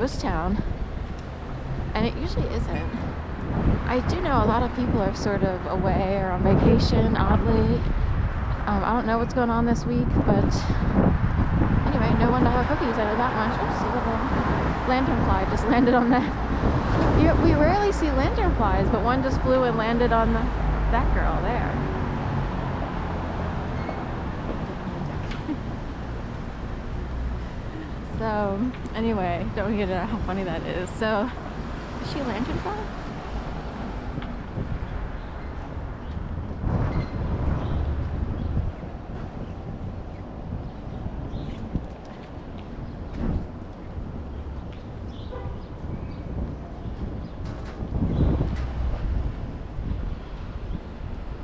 ghost town, and it usually isn't. I do know a lot of people are sort of away or on vacation, oddly. I don't know what's going on this week, but anyway, no $1 cookies, I know that much. Oops, a little lantern fly just landed on that. We rarely see lantern flies, but one just flew and landed on that girl there. So, anyway, don't get it how funny that is. So, is she a lantern fly?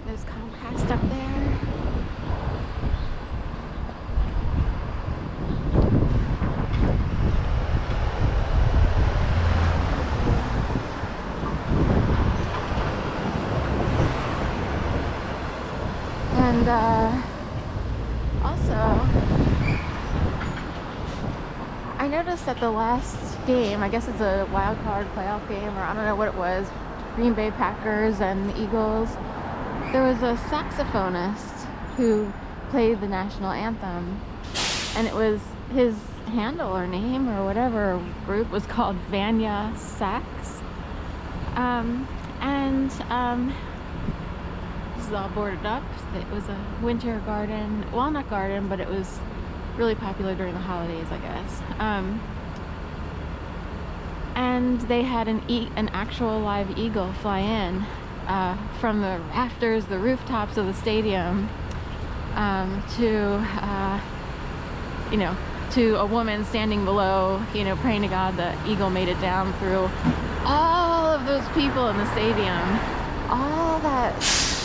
There's Comcast up there. And also, I noticed that the last game, I guess it's a wild card playoff game, or I don't know what it was, Green Bay Packers and Eagles, there was a saxophonist who played the national anthem, and it was his handle or name or whatever group was called Vanya Sax. This is all boarded up. It was a winter garden, well, not garden, but it was really popular during the holidays, I guess. And they had an actual live eagle fly in from the rafters, the rooftops of the stadium, to a woman standing below, praying to God the eagle made it down through all of those people in the stadium, all that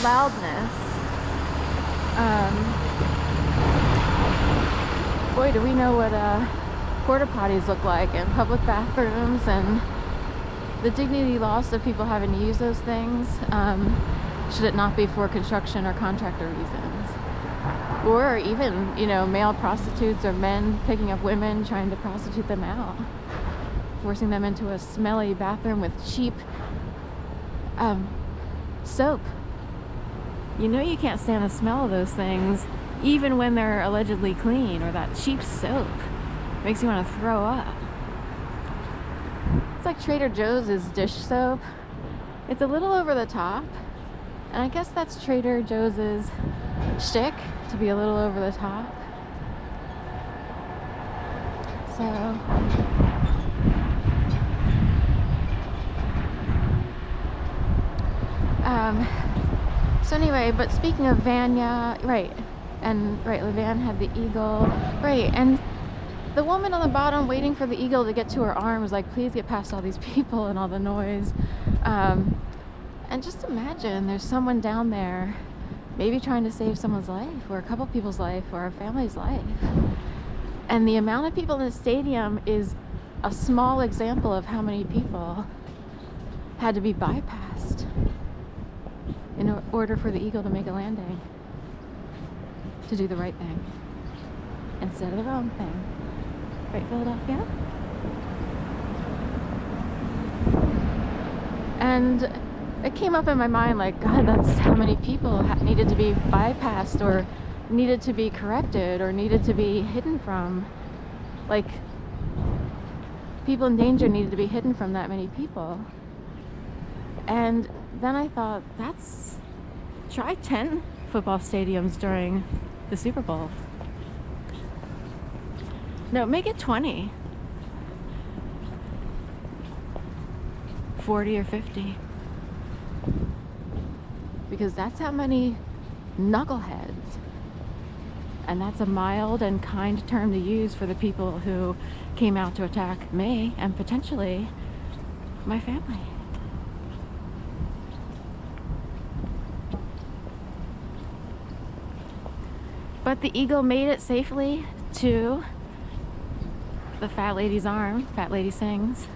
loudness. Boy, do we know what porta potties look like, and public bathrooms, and the dignity lost of people having to use those things, should it not be for construction or contractor reasons. Or even, male prostitutes or men picking up women, trying to prostitute them out, forcing them into a smelly bathroom with cheap soap. You can't stand the smell of those things, even when they're allegedly clean, or that cheap soap makes you want to throw up. It's like Trader Joe's dish soap. It's a little over the top, and I guess that's Trader Joe's shtick, to be a little over the top. So anyway, but speaking of Vanya, right, Levan had the eagle, right, and the woman on the bottom waiting for the eagle to get to her arm was like, please get past all these people and all the noise. And just imagine there's someone down there maybe trying to save someone's life, or a couple people's life, or a family's life. And the amount of people in the stadium is a small example of how many people had to be bypassed in order for the eagle to make a landing, to do the right thing instead of the wrong thing. Right, Philadelphia? And it came up in my mind like, God, that's how many people needed to be bypassed, or needed to be corrected, or needed to be hidden from. Like, people in danger needed to be hidden from that many people. And then I thought, try 10 football stadiums during the Super Bowl. No, make it 20. 40 or 50. Because that's how many knuckleheads, and that's a mild and kind term to use for the people who came out to attack me and potentially my family. But the eagle made it safely to the fat lady's arm. Fat lady sings.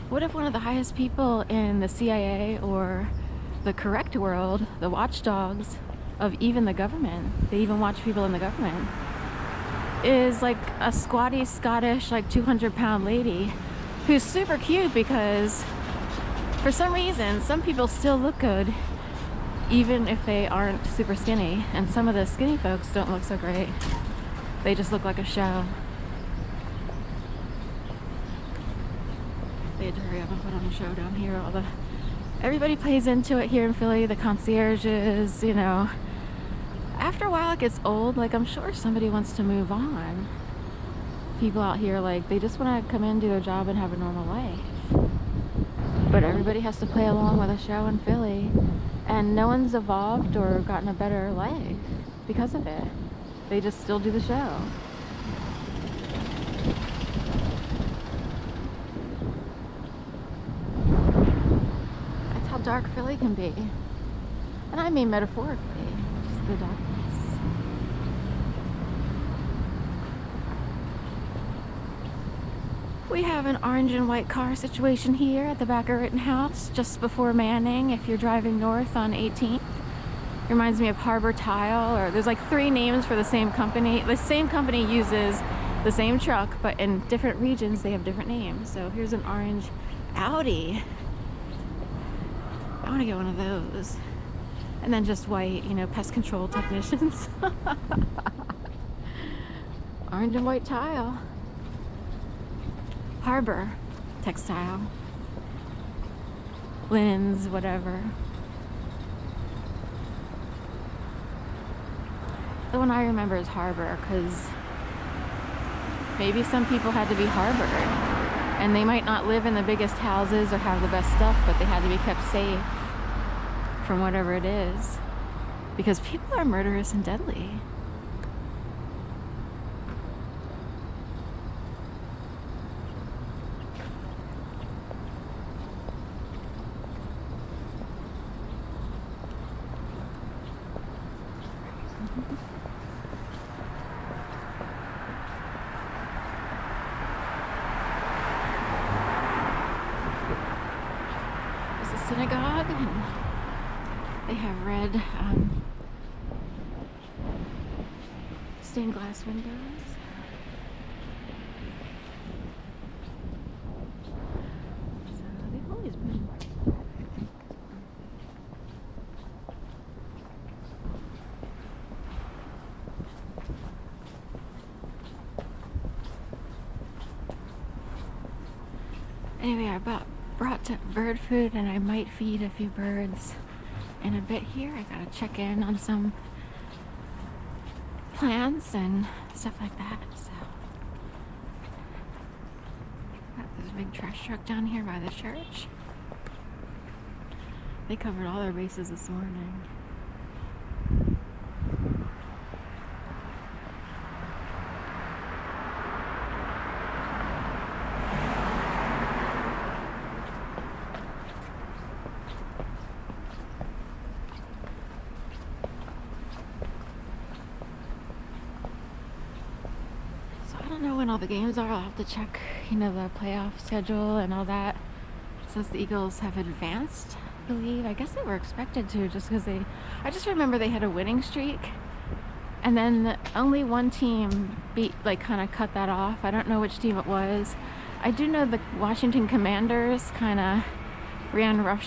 What if one of the highest people in the CIA, or the correct world, the watchdogs of even the government, they even watch people in the government, is like a squatty Scottish, like 200-pound lady who's super cute because for some reason, some people still look good even if they aren't super skinny. And some of the skinny folks don't look so great. They just look like a show. They had to hurry up and put on a show down here. Everybody plays into it here in Philly. The concierges, you know. After a while it gets old. Like, I'm sure somebody wants to move on. People out here, like, they just want to come in, do their job, and have a normal life. But everybody has to play along with a show in Philly. And no one's evolved or gotten a better life because of it. They just still do the show. That's how dark Philly can be. And I mean metaphorically, just the darkness. We have an orange and white car situation here at the back of Rittenhouse, just before Manning, if you're driving north on 18th. Reminds me of Harbor Tile, or there's like 3 names for the same company. The same company uses the same truck, but in different regions they have different names. So here's an orange Audi. I want to get one of those. And then just white, you know, pest control technicians. Orange and white tile. Harbor textile. Linens, whatever. The one I remember is Harbor, because maybe some people had to be harbored. And they might not live in the biggest houses or have the best stuff, but they had to be kept safe from whatever it is. Because people are murderous and deadly. There's a synagogue, and they have red stained glass windows. So they've always been. Anyway, I brought bird food, and I might feed a few birds in a bit here. I gotta check in on some plants and stuff like that. So there's a big trash truck down here by the church. They covered all their bases this morning. I don't know when all the games are. I'll have to check, you know, the playoff schedule and all that. Since the Eagles have advanced, I believe. I guess they were expected to, just because I just remember they had a winning streak. And then only one team kind of cut that off. I don't know which team it was. I do know the Washington Commanders kind of ran rough